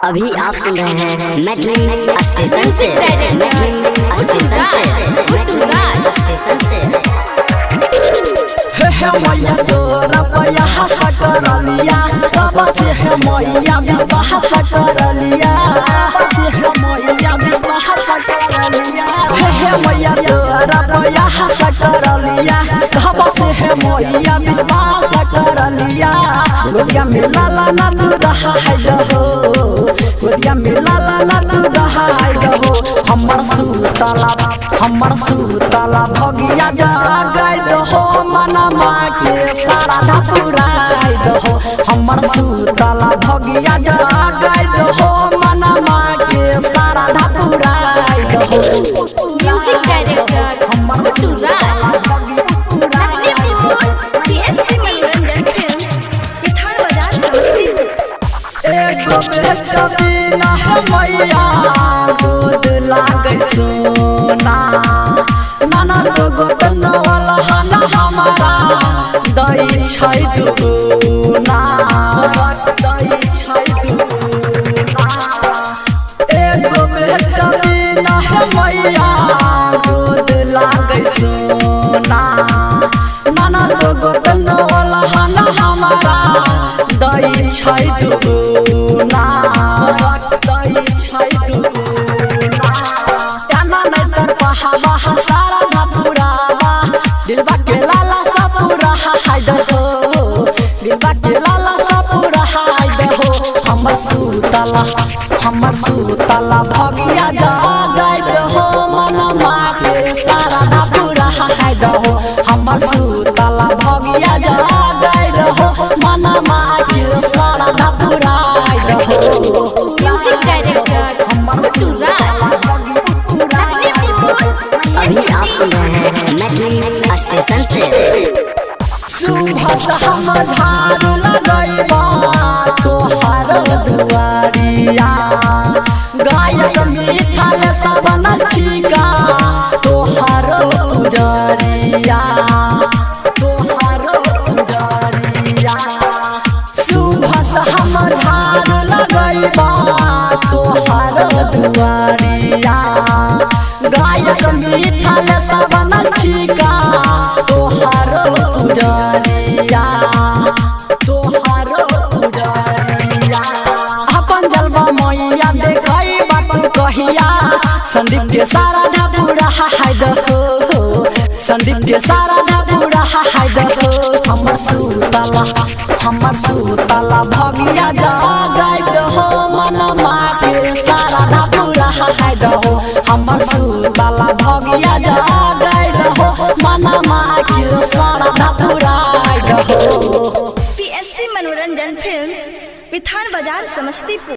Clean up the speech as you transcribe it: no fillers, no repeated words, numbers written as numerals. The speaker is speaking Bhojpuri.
अभी आप सुन रहे हैं मैडलिन स्टेशन से हे मैया तोरा पया हसा करलिया तब से हे मैया विश्वास करलिया से हे मैया विश्वास करलिया हे मैया तोरा पया हसा करलिया तब से हे मैया विश्वास करलिया गोदिया मिला ना तू रहा है दहो गोदिया मिला ना तू रहा है दहो हमर सुतला भगिया जागाय दहो मनमा के सारा धपुराय दहो हमर सुतला भगिया जागाय दहो मनमा के सारा धपुराय दहो म्यूजिक डायरेक्टर हमर सुतला भगिया पीएसपी मनोरंजन फिल्म्स बिथार बाजार समस्तीपुर। एगो बेटा बिना है मैया गोद लागे सोना नाना तो गोतन वाला हना हमारा दई छै दुगुना दई छै दुगुना एगो बेटा बिना है मैया गोद लागे सोना नाना तो गोतन वाला हना हमारा दई छै दुगुना दई छै दुगुना काना नहीं तर पहावा सारा धपुरावा दिलबा के लाला सा पूरा हाय दहो दिलबा के लाला सा पूरा हाय दहो हमर सुतला भगिया जागाय दहो मनमा के सारा धपुरा हाय दहो हमर सुतला भगिया जागाय दहो मनमा के सारा धपुरा हाय दहो म्यूजिक डायरेक्टर अभी आप सुन रहे हैं मैडलिन स्टेशन से सुबह से हम झाड़ू लगैबा तोहार दुआरिया गायक मिथल सबन छिका तोहार पुजरिया सुबह से हम झाड़ू लगैबा तोहार दुआरिया गायक मिथल सबन छिका तोहार पुजरिया अपन जलवा मैया देखई बात कहिया संदीप के सारा धपुरा हाय दहो संदीप के सारा धपुरा हाय दहो हमर सुतला भगिया जागाय दहो मनमा के सारा धपुरा हाय दहो हमर सुतला भगिया जागाय दहो मनमा के सारा धपुरा हाय दहो पीएसपी मनोरंजन फिल्म्स बिथार बाजार समस्तीपुर।